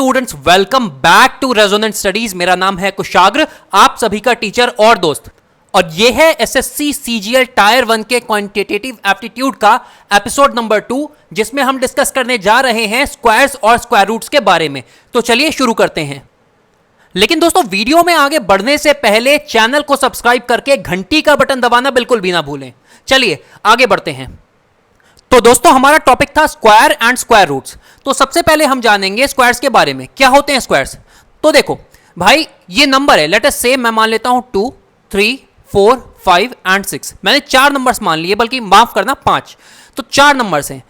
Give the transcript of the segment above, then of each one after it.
Students, welcome back to Resonant Studies. मेरा नाम है कुशाग्र, आप सभी का टीचर और दोस्त। और यह है एसएससी सीजीएल टायर 1 के क्वांटिटेटिव एप्टीट्यूड का एपिसोड नंबर 2, जिसमें हम डिस्कस करने जा रहे हैं स्क्वायर्स और स्क्वायर रूट्स के बारे में। तो चलिए शुरू करते हैं। लेकिन दोस्तों, वीडियो में आगे बढ़ने से पहले चैनल को सब्सक्राइब करके घंटी का बटन दबाना बिल्कुल भी ना भूलें। चलिए आगे बढ़ते हैं। तो दोस्तों, हमारा टॉपिक था स्क्वायर एंड स्क्वायर रूट्स। तो सबसे पहले हम जानेंगे स्क्वायर्स के बारे में। क्या होते हैं स्क्वायर्स? तो देखो भाई, ये नंबर है, लेट अस से मैं मान लेता हूं 2, 3, 4, 5 एंड 6। मैंने 4 नंबर्स मान लिए, बल्कि माफ करना 5। तो 4 नंबर्स हैं,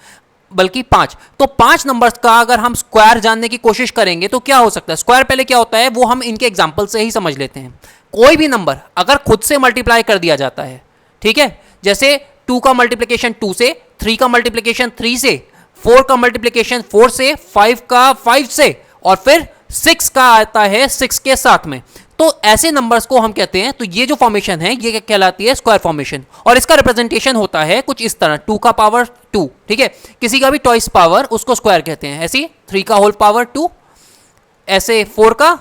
बल्कि 5। तो 5 नंबर्स का अगर हम स्क्वायर जानने की कोशिश करेंगे तो क्या हो सकता है? स्क्वायर पहले क्या होता है वो हम इनके एग्जाम्पल से ही समझ लेते हैं। कोई भी नंबर अगर खुद से मल्टीप्लाई कर दिया जाता है, ठीक है, जैसे 2 का मल्टीप्लिकेशन 2 से, 3 का मल्टीप्लिकेशन 3 से, 4 का मल्टीप्लिकेशन 4 से, 5 का 5 से, और फिर 6 का आता है 6 के साथ में। तो ऐसे नंबर्स को हम कहते हैं, तो ये जो फॉर्मेशन है ये कहलाती है स्क्वायर फॉर्मेशन। और इसका रिप्रेजेंटेशन होता है कुछ इस तरह, 2 का पावर 2, ठीक है, किसी का भी ट्वाइस पावर, उसको स्क्वायर कहते हैं। ऐसे 3 का होल पावर 2, ऐसे 4 का,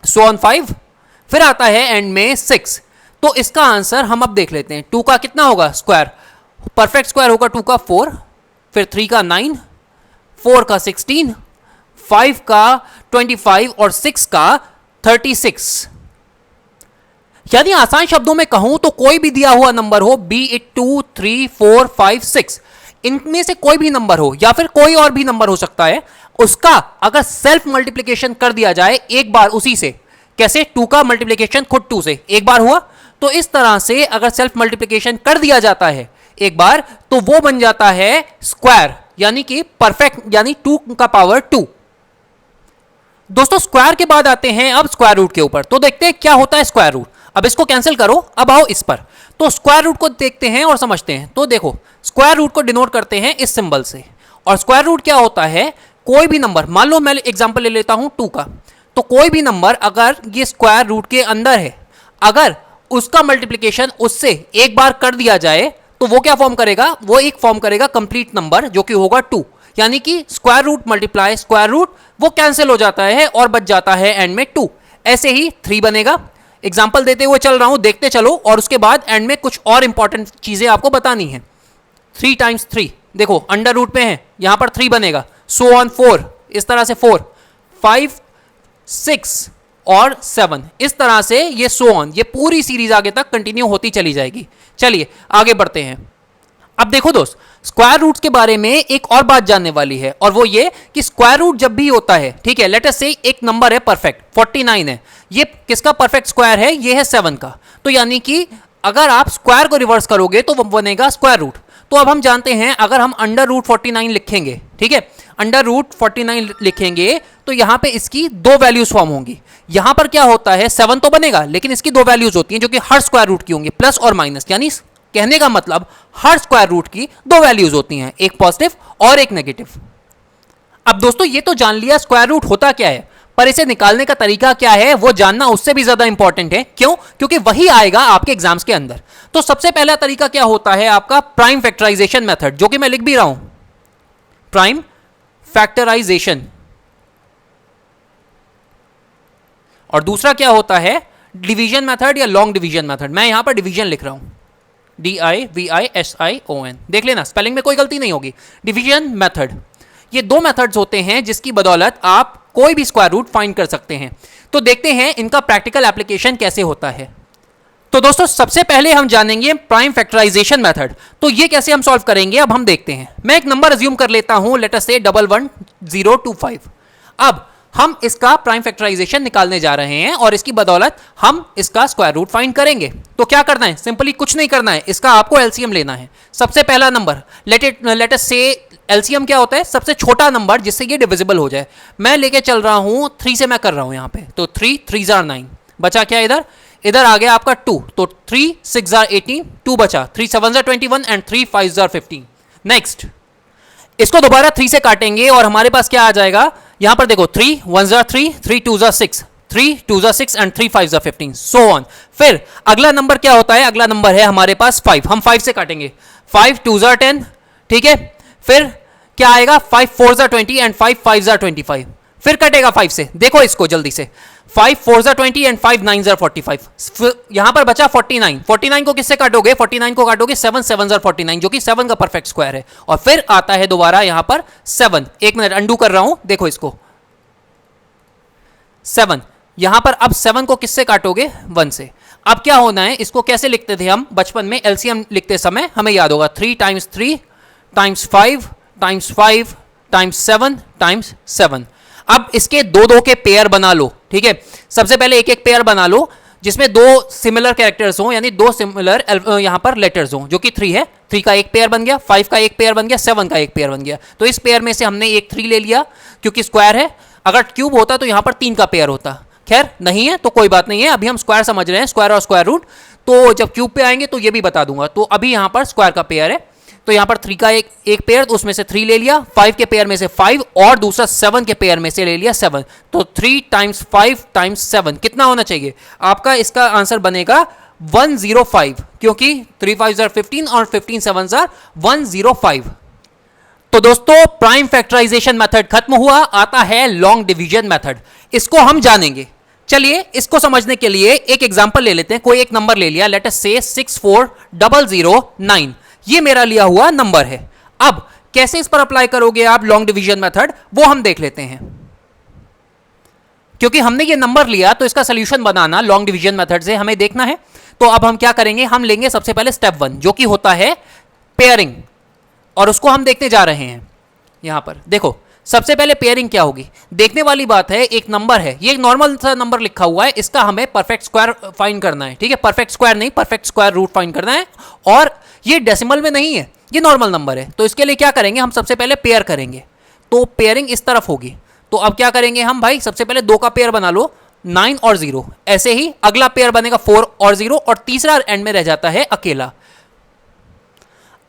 सो ऑन 5, फिर आता है एंड में 6। तो इसका आंसर हम अब देख लेते हैं। 2 का कितना होगा स्क्वायर? परफेक्ट स्क्वायर होगा 2 का 4, फिर 3 का 9, 4 का 16, 5 का 25 और 6 का 36। यानी आसान शब्दों में कहूं तो कोई भी दिया हुआ नंबर हो, बी इट 2, 3, 4, 5, 6, इनमें से कोई भी नंबर हो या फिर कोई और भी नंबर हो सकता है, उसका अगर सेल्फ मल्टीप्लिकेशन कर दिया जाए एक बार उसी से, कैसे 2 का मल्टीप्लिकेशन खुद 2 से एक बार हुआ, तो इस तरह से अगर सेल्फ मल्टीप्लिकेशन कर दिया जाता है एक बार, तो वो बन जाता है स्क्वायर, यानी कि परफेक्ट, यानी 2 का पावर 2। दोस्तों, स्क्वायर के बाद आते हैं अब स्क्वायर रूट के ऊपर। तो देखते हैं क्या होता है स्क्वायर रूट। अब इसको कैंसिल करो, अब आओ इस पर। तो स्क्वायर रूट को देखते हैं और समझते हैं। तो देखो, स्क्वायर रूट को डिनोट करते हैं इस सिंबल से। और स्क्वायर रूट क्या होता है? कोई भी नंबर, मान लो मैं एग्जांपल ले लेता हूं 2 का, तो कोई भी नंबर अगर ये स्क्वायर रूट के अंदर है, अगर उसका मल्टीप्लिकेशन उससे एक बार कर दिया जाए तो वो क्या फॉर्म करेगा? वो एक फॉर्म करेगा कंप्लीट नंबर, जो कि होगा 2। यानी कि square root multiply square root, वो कैंसिल हो जाता है और बच जाता है एंड में 2। ऐसे ही 3 बनेगा। एग्जांपल देते हुए चल रहा हूं, देखते चलो, और उसके बाद एंड में कुछ और इंपॉर्टेंट चीजें आपको बतानी है। 3 टाइम्स 3, देखो अंडर रूट में है, यहां पर 3 बनेगा। सो ऑन 4, इस तरह से 4, 5, 6 और 7, इस तरह से ये सो ऑन, ये पूरी सीरीज आगे तक कंटिन्यू होती चली जाएगी। चलिए आगे बढ़ते हैं। अब देखो दोस्त, स्क्वायर रूट्स के बारे में एक और बात जानने वाली है, और वो ये कि स्क्वायर रूट जब भी होता है, ठीक है, लेट अस से एक नंबर है परफेक्ट 49 है, ये किसका परफेक्ट स्क्वायर है? ये है 7 का। तो यानी कि अगर आप स्क्वायर को रिवर्स करोगे तो वो बनेगा स्क्वायर रूट। तो अब हम जानते हैं, अगर हम अंडर रूट 49 लिखेंगे, ठीक है, अंडर रूट 49 लिखेंगे, तो यहां पे इसकी 2 वैल्यूज फॉर्म होंगी। यहां पर क्या होता है, 7 तो बनेगा, लेकिन इसकी 2 वैल्यूज होती हैं जो कि हर स्क्वायर रूट की होंगी, प्लस और माइनस। यानी कहने का मतलब हर स्क्वायर रूट की 2 वैल्यूज होती हैं, एक पॉजिटिव और एक नेगेटिव। अब दोस्तों, ये तो जान लिया स्क्वायर रूट होता क्या है, पर इसे निकालने का तरीका क्या है वो जानना उससे भी ज्यादा इंपॉर्टेंट है। क्यों? क्योंकि वही आएगा आपके एग्जाम्स के अंदर। तो सबसे पहला तरीका क्या होता है आपका? प्राइम फैक्टराइजेशन मेथड, जो कि मैं लिख भी रहा हूं, प्राइम फैक्टराइजेशन। और दूसरा क्या होता है? डिवीजन मेथड या लॉन्ग डिवीजन मेथड। मैं यहां पर डिवीजन लिख रहा हूं, DIVISION, देख लेना, स्पेलिंग में कोई गलती नहीं होगी। डिवीजन मेथड, ये 2 मेथड्स होते हैं जिसकी बदौलत आप कोई भी स्क्वायर रूट फाइंड कर सकते हैं। तो देखते हैं इनका प्रैक्टिकल एप्लीकेशन कैसे होता है। तो दोस्तों, सबसे पहले हम जानेंगे प्राइम फैक्टराइजेशन मेथड। तो ये कैसे हम सॉल्व करेंगे अब हम देखते हैं। मैं एक नंबर अज्यूम कर लेता हूं, लेट अस से 11025। अब हम इसका प्राइम फैक्टराइजेशन निकालने जा रहे हैं और इसकी बदौलत हम इसका स्क्वायर रूट फाइंड करेंगे। तो क्या करना है? सिंपली कुछ नहीं करना है, इसका आपको एलसीएम लेना है। सबसे पहला नंबर, लेट अस से एलसीएम क्या होता है? सबसे छोटा नंबर जिससे ये डिविजिबल हो जाए। मैं लेके चल रहा हूं 3 से, मैं कर रहा हूं यहां पे, तो 3 3 are 9, बचा क्या इधर? इधर आ गया आपका 2, तो 3 6 are 18, 2 बचा, 3 7 are 21 एंड 3 5 are 15। नेक्स्ट, इसको दोबारा 3 से काटेंगे और हमारे पास क्या आ जाएगा? यहां पर देखो, 3 1 are 3, 3 2 are 6, 3 2 are 6 and 3 5 are 15, so on. फिर अगला नंबर क्या होता है? अगला नंबर है हमारे पास 5, हम 5 से काटेंगे, 5 2 are 10, ठीक है। फिर क्या आएगा? 5 4 are 20 एंड 5 5 are 25, फिर कटेगा 5 से, देखो इसको जल्दी से, 5 4 ज़ा 20 एंड 5 9 ज़ा 45, यहां पर बचा 49, 49 को किससे काटोगे, 49 को काटोगे 7 7 ज़ा 49, जो कि 7 का परफेक्ट स्क्वायर है, और फिर आता है दोबारा यहां पर 7, एक मिनट अंडू कर रहा हूं, देखो इसको 7, यहां पर अब 7 को किससे काटोगे, 1 से। अब क्या होना है, इसको कैसे लिखते थे हम बचपन में, एलसीएम लिखते समय हमें याद होगा 3 times 3 times 5 times 5 times 7 times 7। अब इसके दो दो के पेयर बना लो, ठीक है। सबसे पहले एक एक पेयर बना लो जिसमें दो सिमिलर कैरेक्टर्स हो, यानी दो सिमिलर यहां पर लेटर्स हो, जो कि 3 है। 3 का एक पेयर बन गया, 5 का एक पेयर बन गया, 7 का एक पेयर बन गया। तो इस पेयर में से हमने एक 3 ले लिया क्योंकि स्क्वायर है, अगर क्यूब होता तो यहां पर 3 का पेयर होता, खैर नहीं है तो कोई बात नहीं है, अभी हम स्क्वायर समझ रहे हैं, स्क्वायर और स्क्वायर रूट, तो जब क्यूब पे आएंगे तो ये भी बता दूंगा। तो अभी यहां पर स्क्वायर का पेयर है, तो यहां पर 3 का एक पेयर, तो उसमें से 3 ले लिया, 5 के पेयर में से 5 और दूसरा 7 के पेयर में से ले लिया 7, तो 3 टाइम्स 5 टाइम्स 7 कितना होना चाहिए आपका, इसका आंसर बनेगा 105, क्योंकि 3 5 ज़ार 15 और 15 7 ज़ार 105। तो दोस्तों प्राइम फैक्टराइजेशन मेथड खत्म हुआ, आता है लॉन्ग डिवीजन मेथड, इसको हम जानेंगे। चलिए इसको समझने के लिए एक एग्जांपल ले लेते हैं। कोई एक नंबर ले लिया, लेट अस से 64009, ये मेरा लिया हुआ नंबर है। अब कैसे इस पर अप्लाई करोगे आप लॉन्ग डिवीजन मेथड, वो हम देख लेते हैं। क्योंकि हमने ये नंबर लिया तो इसका सोल्यूशन बनाना लॉन्ग डिवीजन मेथड से हमें देखना है। तो अब हम क्या करेंगे, हम लेंगे सबसे पहले स्टेप 1 जो कि होता है पेयरिंग, और उसको हम देखने जा रहे हैं। यहां पर देखो सबसे पहले पेयरिंग क्या होगी, देखने वाली बात है, एक नंबर है, ये एक नॉर्मल सा नंबर लिखा हुआ है, इसका हमें परफेक्ट स्क्वायर फाइंड करना है, ठीक है। परफेक्ट स्क्वायर नहीं, परफेक्ट स्क्वायर रूट फाइंड करना है, और ये डेसिमल में नहीं है, ये नॉर्मल नंबर है। तो इसके लिए क्या करेंगे, हम सबसे पहले पेयर करेंगे, तो पेयरिंग इस तरफ होगी। तो अब क्या करेंगे हम भाई, सबसे पहले 2 का पेयर बना लो, 9 और 0, ऐसे ही अगला पेयर बनेगा 4 और 0, और तीसरा एंड में रह जाता है अकेला।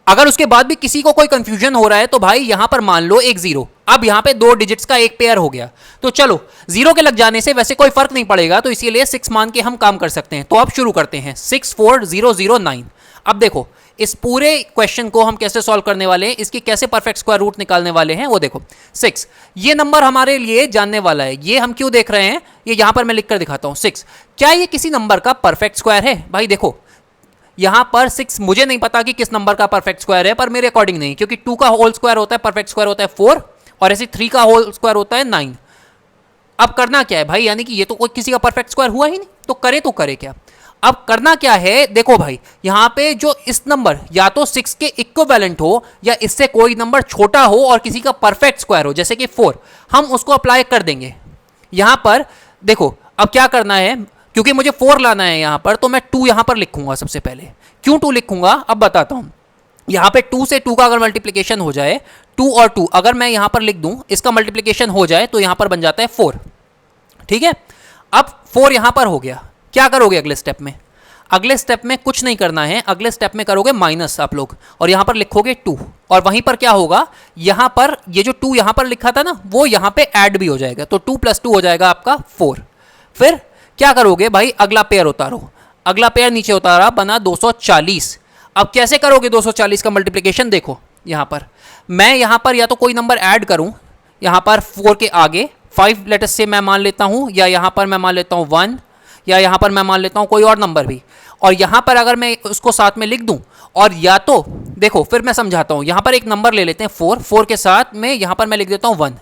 अगर उसके बाद भी किसी को कोई कंफ्यूजन हो रहा है तो भाई यहां पर मान लो एक 0, अब यहां पे 2 डिजिट्स का एक पेयर हो गया, तो चलो 0 के लग जाने से वैसे कोई फर्क नहीं पड़ेगा, तो इसीलिए 6 मान के हम काम कर सकते हैं। तो अब शुरू करते हैं, 64009। अब देखो इस पूरे क्वेश्चन को हम कैसे सॉल्व करने वाले हैं, इसकी कैसे परफेक्ट स्क्वायर रूट निकालने वाले हैं, वो देखो 6, ये नंबर हमारे लिए जानने वाला है। ये हम क्यों देख रहे हैं, ये यहां पर मैं लिखकर दिखाता हूं। 6 क्या ये किसी नंबर का परफेक्ट स्क्वायर है, भाई देखो यहां पर 6, मुझे नहीं पता कि किस नंबर का परफेक्ट स्क्वायर है, पर मेरे अकॉर्डिंग नहीं, क्योंकि 2 का होल स्क्वायर होता है, परफेक्ट स्क्वायर होता है 4, और ऐसे 3 का होल स्क्वायर होता है 9। अब करना क्या है भाई, यानी कि ये तो कोई किसी का परफेक्ट स्क्वायर हुआ ही नहीं, तो करे क्या। अब करना क्या है, देखो भाई यहां पे जो इस नंबर या तो 6 के इक्विवेलेंट हो, या इससे कोई नंबर छोटा हो और किसी का परफेक्ट स्क्वायर हो, जैसे कि 4, हम उसको अप्लाई कर देंगे यहां पर। देखो अब क्या करना है, क्योंकि मुझे 4 लाना है यहां पर, तो मैं 2 यहां पर लिखूंगा सबसे पहले। क्यों 2 लिखूंगा अब बताता हूं। यहां पे 2 से 2 का अगर मल्टीप्लिकेशन हो जाए, 2 और 2 अगर मैं यहां पर लिख दूं, इसका मल्टीप्लिकेशन हो जाए तो यहां पर बन जाता है 4, ठीक है। अब 4 यहां पर हो गया, क्या करोगे अगले स्टेप में, अगले स्टेप में कुछ नहीं करना है, अगले स्टेप में करोगे माइनस आप लोग, और यहां पर लिखोगे 2, और वहीं पर क्या होगा, यहां पर ये जो 2 यहां पर लिखा था ना, वो यहां पे ऐड भी हो जाएगा, तो 2 + 2 हो जाएगा आपका 4। फिर क्या करोगे भाई, अगला पेयर उतारो, अगला पेयर नीचे उतारा, बना 240। अब कैसे करोगे 240 का मल्टीप्लिकेशन, देखो यहां पर मैं यहां पर या तो कोई नंबर ऐड करूं, यहां पर 4 के आगे 5 लेटर्स से मैं मान लेता हूं, या यहां पर मैं मान लेता हूं 1, या यहां पर मैं मान लेता हूं कोई और नंबर भी, और यहां पर अगर मैं उसको साथ में लिख दूं, और या तो देखो फिर मैं समझाता हूं, यहां पर एक नंबर ले लेते हैं 4 के साथ में यहां पर मैं लिख देता हूं 1।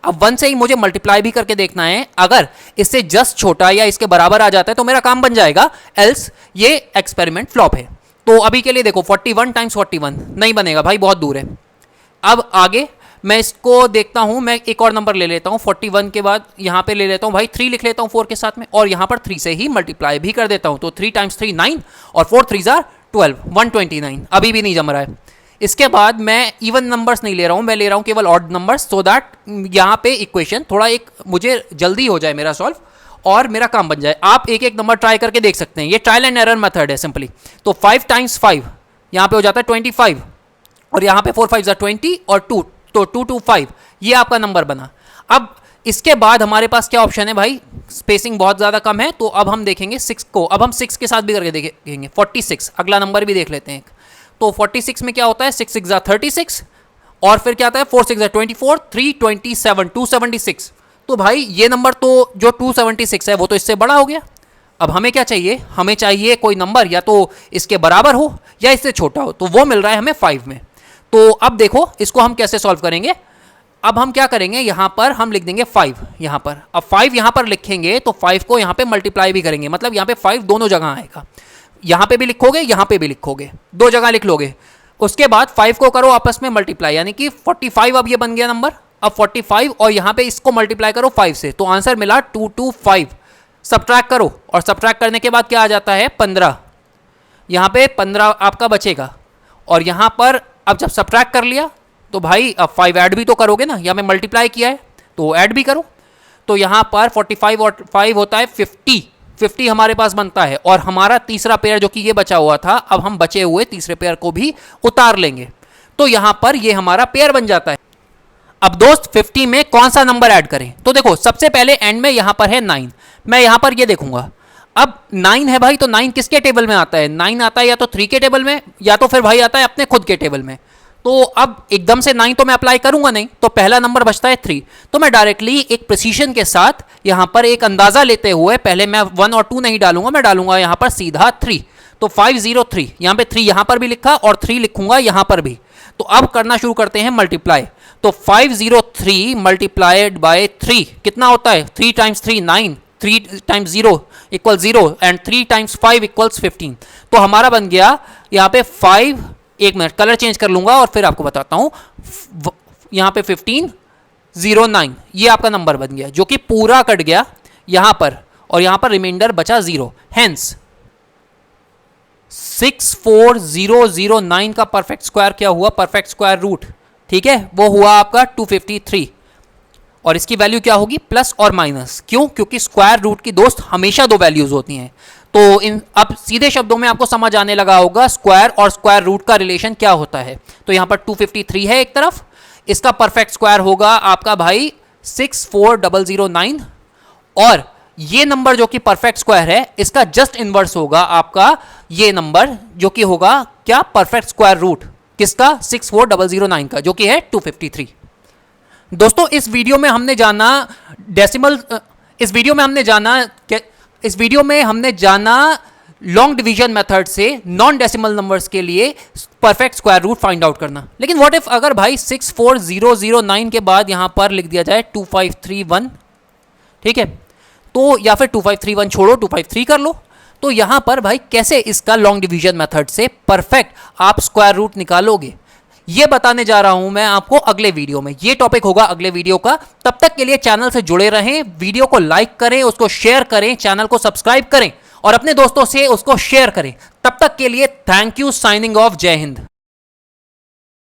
अब 1 से ही मुझे मल्टीप्लाई भी करके देखना है, अगर इससे जस्ट छोटा या इसके बराबर आ जाता है तो मेरा काम बन जाएगा, एल्स ये एक्सपेरिमेंट फ्लॉप है। तो अभी के लिए देखो 41 × 41 नहीं बनेगा भाई, बहुत दूर है। अब आगे मैं इसको देखता हूं, मैं एक और नंबर ले लेता हूं, 41 के बाद यहां पे ले लेता हूं भाई 3 लिख लेता हूं 4 के साथ में, और यहां पर 3 से ही मल्टीप्लाई भी कर देता हूं, तो 3 × 3 9, और 4 3 ज़ार 12, 129। अभी भी नहीं जम रहा है। इसके बाद मैं इवन नंबर्स नहीं ले रहा हूं, मैं ले रहा हूं केवल ऑड नंबर्स, सो दैट यहां पे इक्वेशन थोड़ा एक मुझे जल्दी हो जाए मेरा सॉल्व, और मेरा काम बन जाए। आप एक एक नंबर ट्राई करके देख सकते हैं, ये ट्रायल एंड एरर मेथड है सिंपली। तो 5 × 5 यहां पे हो जाता है 25, और यहां पे 4 5 ज़ार 20, और 2, तो 2 2 5, ये आपका नंबर बना। अब इसके बाद हमारे पास क्या ऑप्शन है भाई, स्पेसिंग बहुत ज़्यादा कम है, तो अब हम देखेंगे 6 को, अब हम 6 के साथ भी करके देखेंगे 46, अगला नंबर भी देख लेते हैं। तो 46 में क्या होता है, 6 6 ज़ार 36, और फिर क्या आता है 4 6 ज़ार 24, 3 27, 276, तो भाई ये नंबर तो जो 276 है वो तो इससे बड़ा हो गया। अब हमें क्या चाहिए, हमें चाहिए कोई नंबर या तो इसके बराबर हो या इससे छोटा हो, तो वो मिल रहा है हमें 5 में। तो अब देखो इसको हम कैसे सॉल्व करेंगे। अब हम क्या करेंगे, यहां पर हम लिख देंगे 5 यहां पर। अब 5 यहां पर लिखेंगे तो 5 को यहां पे मल्टीप्लाई भी करेंगे, मतलब यहां पे 5 दोनों जगह आएगा, यहां पे भी लिखोगे यहां पे भी लिखोगे, दो जगह लिख लोगे। उसके बाद 5 को करो आपस में मल्टीप्लाई, यानी कि 45 अब ये बन गया नंबर। अब 45 और यहां पे इसको मल्टीप्लाई करो 5 से, तो आंसर मिला 225। सब्ट्रैक्ट करो और सब्ट्रैक्ट करने के बाद क्या आ जाता है 15, यहां पे 15 आपका बचेगा। और यहां पर अब जब सब्ट्रैक्ट कर लिया तो भाई अब 5 ऐड भी तो करोगे ना, यहाँ में मल्टीप्लाई किया है तो ऐड भी करो। तो यहाँ पर 45 और 5 होता है 50 हमारे पास बनता है। और हमारा तीसरा पेयर जो कि ये बचा हुआ था, अब हम बचे हुए तीसरे पेयर को भी उतार लेंगे, तो यहाँ पर ये हमारा पेयर बन जाता है। अब दोस्त 50 में कौन सा नंबर ऐड करें, तो देखो सबसे पहले एंड में यहाँ पर है 9, मैं यहाँ पर ये देखूंगा। अब 9 है भाई, तो 9 किसके टेबल में आता है, 9 आता है या तो 3 के टेबल में या तो फिर भाई आता है अपने खुद के टेबल में। तो अब एकदम से 9 तो मैं अप्लाई करूंगा नहीं, तो पहला नंबर बचता है 3। तो मैं डायरेक्टली एक प्रिसीशन के साथ यहां पर एक अंदाजा लेते हुए पहले मैं 1 और 2 नहीं डालूंगा, मैं डालूंगा यहां पर सीधा 3। तो 503, यहां पे 3 यहां पर भी लिखा और 3 लिखूंगा यहां पर भी। तो अब करना शुरू करते हैं मल्टीप्लाई। तो 503 मल्टीप्लाइड बाय 3 कितना होता है, 3 times 3 9, 3 times 0 equal 0 and 3 times 5 equals 15। तो हमारा बन गया यहाँ पे 5, एक मिनट कलर चेंज कर लूंगा और फिर आपको बताता हूं, यहां पे 1509 ये आपका नंबर बन गया, जो कि पूरा कट गया यहां पर और यहां पर रिमाइंडर बचा 0। हेंस 64009 का परफेक्ट स्क्वायर क्या हुआ, परफेक्ट स्क्वायर रूट, ठीक है, वो हुआ आपका 253। और इसकी वैल्यू क्या होगी, प्लस और माइनस। क्यों, क्योंकि स्क्वायर रूट की दोस्त हमेशा दो वैल्यूज होती हैं। तो इन अब सीधे शब्दों में आपको समझ आने लगा होगा स्क्वायर और स्क्वायर रूट का रिलेशन क्या होता है। तो यहां पर 253 है एक तरफ, इसका परफेक्ट स्क्वायर होगा आपका भाई 64009, और ये नंबर जो कि परफेक्ट स्क्वायर है इसका जस्ट इनवर्स होगा आपका ये नंबर, जो कि होगा क्या, परफेक्ट स्क्वायर रूट किसका, 64009 का, जो कि है 253। दोस्तों इस वीडियो में हमने जाना डेसिमल, इस वीडियो में हमने जाना लॉन्ग डिवीजन मेथड से नॉन डेसिमल नंबर्स के लिए perfect square root find out करना। लेकिन व्हाट इफ अगर भाई 64009 के बाद यहां पर लिख दिया जाए 2531, ठीक है, तो या फिर 2531 छोड़ो 253 कर लो। तो यहां पर भाई कैसे इसका लॉन्ग डिवीजन मेथड से परफेक्ट आप स्क्वायर रूट निकालोगे, ये बताने जा रहा हूं मैं आपको अगले वीडियो में। ये टॉपिक होगा अगले वीडियो का। तब तक के लिए चैनल से जुड़े रहें, वीडियो को लाइक करें, उसको शेयर करें, चैनल को सब्सक्राइब करें और अपने दोस्तों से उसको शेयर करें। तब तक के लिए थैंक यू, साइनिंग ऑफ, जय हिंद।